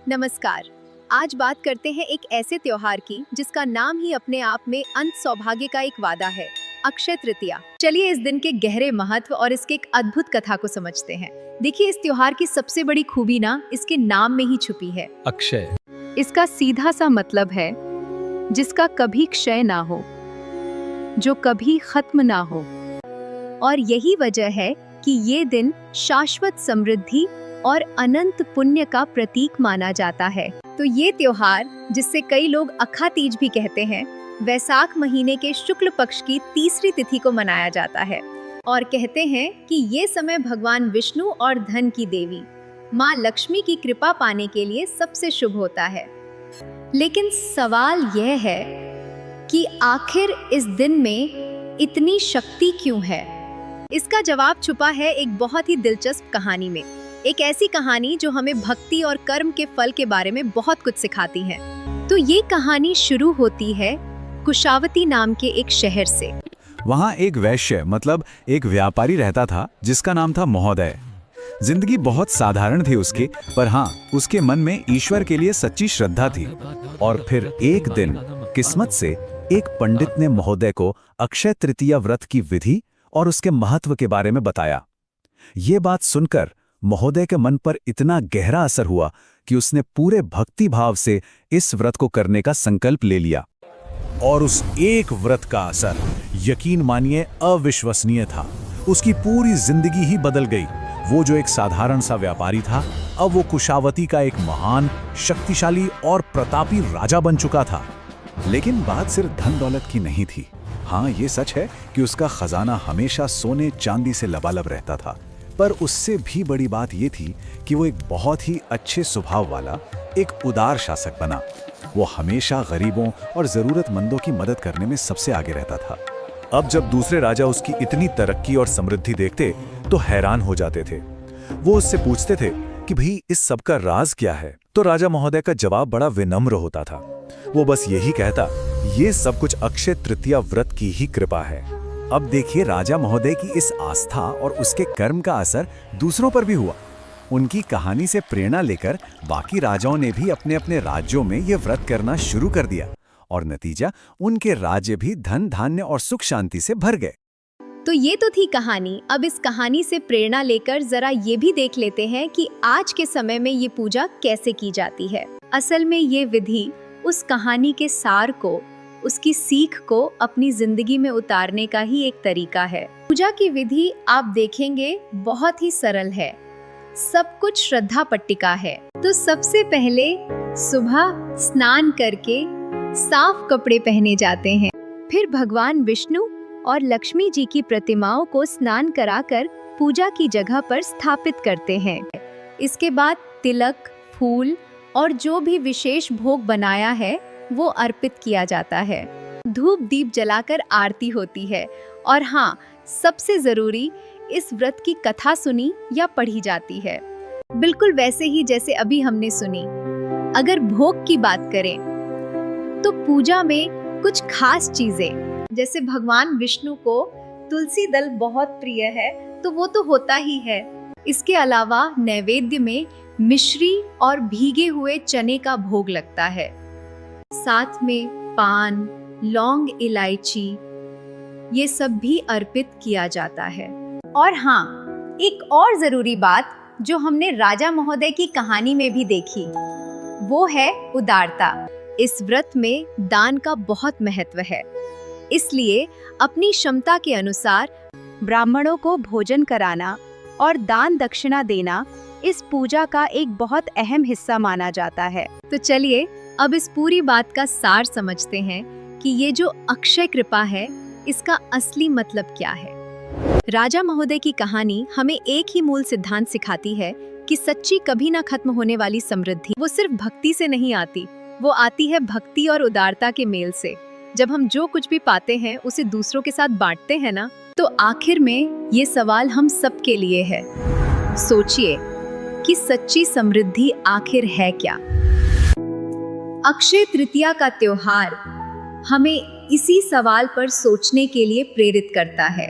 नमस्कार। आज बात करते हैं एक ऐसे त्योहार की जिसका नाम ही अपने आप में अंत सौभाग्य का एक वादा है, अक्षय तृतीया। चलिए इस दिन के गहरे महत्व और इसके एक अद्भुत कथा को समझते हैं। देखिए, इस त्योहार की सबसे बड़ी खूबी ना इसके नाम में ही छुपी है, अक्षय। इसका सीधा सा मतलब है जिसका कभी क्षय ना हो, जो कभी खत्म ना हो। और यही वजह है कि ये दिन शाश्वत समृद्धि और अनंत पुण्य का प्रतीक माना जाता है। तो ये त्योहार, जिससे कई लोग अखा तीज भी कहते हैं, वैशाख महीने के शुक्ल पक्ष की तीसरी तिथि को मनाया जाता है। और कहते हैं कि ये समय भगवान विष्णु और धन की देवी माँ लक्ष्मी की कृपा पाने के लिए सबसे शुभ होता है। लेकिन सवाल यह है कि आखिर इस दिन में इतनी शक्ति क्यों है? इसका जवाब छुपा है एक बहुत ही दिलचस्प कहानी में। एक ऐसी कहानी जो हमें भक्ति और कर्म के फल के बारे में बहुत कुछ सिखाती है। तो ये कहानी शुरू होती है कुशावती नाम के एक शहर से। वहाँ एक वैश्य मतलब एक व्यापारी रहता था जिसका नाम था महोदय। जिंदगी बहुत साधारण थी उसकी, पर हाँ, उसके मन में ईश्वर के लिए सच्ची श्रद्धा थी। और फिर एक दिन किस्मत से एक पंडित ने महोदय को अक्षय तृतीया व्रत की विधि और उसके महत्व के बारे में बताया। ये बात सुनकर महोदय के मन पर इतना गहरा असर हुआ कि उसने पूरे भक्ति भाव से इस व्रत को करने का संकल्प ले लिया। और उस एक व्रत का असर, यकीन मानिए, अविश्वसनीय था। उसकी पूरी जिंदगी ही बदल गई। वो जो एक साधारण सा व्यापारी था, अब वो कुशावती का एक महान, शक्तिशाली और प्रतापी राजा बन चुका था। लेकिन बात सिर्फ धन दौलत की नहीं थी। हाँ, ये सच है कि उसका खजाना हमेशा सोने चांदी से लबालब रहता था, पर उससे भी बड़ी बात ये थी कि वो एक बहुत ही अच्छे स्वभाव वाला, एक उदार शासक बना। वो हमेशा गरीबों और जरूरतमंदों की मदद करने में सबसे आगे रहता था। अब जब दूसरे राजा उसकी इतनी तरक्की और समृद्धि देखते तो हैरान हो जाते थे। वो उससे पूछते थे कि भाई, इस सब का राज क्या है? तो राजा महोदय का जवाब बड़ा विनम्र होता था। वो बस यही कहता, ये सब कुछ अक्षय तृतीया व्रत की ही कृपा है। अब देखिए, राजा महोदय की इस आस्था और उसके कर्म का असर दूसरों पर भी हुआ। उनकी कहानी से प्रेरणा लेकर बाकी राजाओं ने भी अपने अपने राज्यों में ये व्रत करना शुरू कर दिया, और नतीजा, उनके राज्य भी धन धान्य और सुख शांति से भर गए। तो ये तो थी कहानी। अब इस कहानी से प्रेरणा लेकर जरा ये भी देख लेते हैं कि आज के समय में ये पूजा कैसे की जाती है। असल में ये विधि उस कहानी के सार को, उसकी सीख को अपनी जिंदगी में उतारने का ही एक तरीका है। पूजा की विधि आप देखेंगे बहुत ही सरल है, सब कुछ श्रद्धा पट्टिका है। तो सबसे पहले सुबह स्नान करके साफ कपड़े पहने जाते हैं। फिर भगवान विष्णु और लक्ष्मी जी की प्रतिमाओं को स्नान कराकर पूजा की जगह पर स्थापित करते हैं। इसके बाद तिलक, फूल और जो भी विशेष भोग बनाया है वो अर्पित किया जाता है। धूप दीप जलाकर आरती होती है। और हाँ, सबसे जरूरी, इस व्रत की कथा सुनी या पढ़ी जाती है, बिल्कुल वैसे ही जैसे अभी हमने सुनी। अगर भोग की बात करें तो पूजा में कुछ खास चीजें, जैसे भगवान विष्णु को तुलसी दल बहुत प्रिय है, तो वो तो होता ही है। इसके अलावा नैवेद्य में मिश्री और भीगे हुए चने का भोग लगता है। साथ में पान, लौंग, इलायची, ये सब भी अर्पित किया जाता है। और हाँ, एक और जरूरी बात जो हमने राजा महोदय की कहानी में भी देखी, वो है उदारता। इस व्रत में दान का बहुत महत्व है, इसलिए अपनी क्षमता के अनुसार ब्राह्मणों को भोजन कराना और दान दक्षिणा देना इस पूजा का एक बहुत अहम हिस्सा माना जाता है। तो चलिए अब इस पूरी बात का सार समझते हैं कि ये जो अक्षय कृपा है, इसका असली मतलब क्या है। राजा महोदय की कहानी हमें एक ही मूल सिद्धांत सिखाती है कि सच्ची, कभी ना खत्म होने वाली समृद्धि वो सिर्फ भक्ति से नहीं आती, वो आती है भक्ति और उदारता के मेल से। जब हम जो कुछ भी पाते हैं उसे दूसरों के साथ बांटते हैं ना, तो आखिर में ये सवाल हम सब के लिए है। सोचिए कि सच्ची समृद्धि आखिर है क्या? अक्षय तृतीया का त्योहार हमें इसी सवाल पर सोचने के लिए प्रेरित करता है।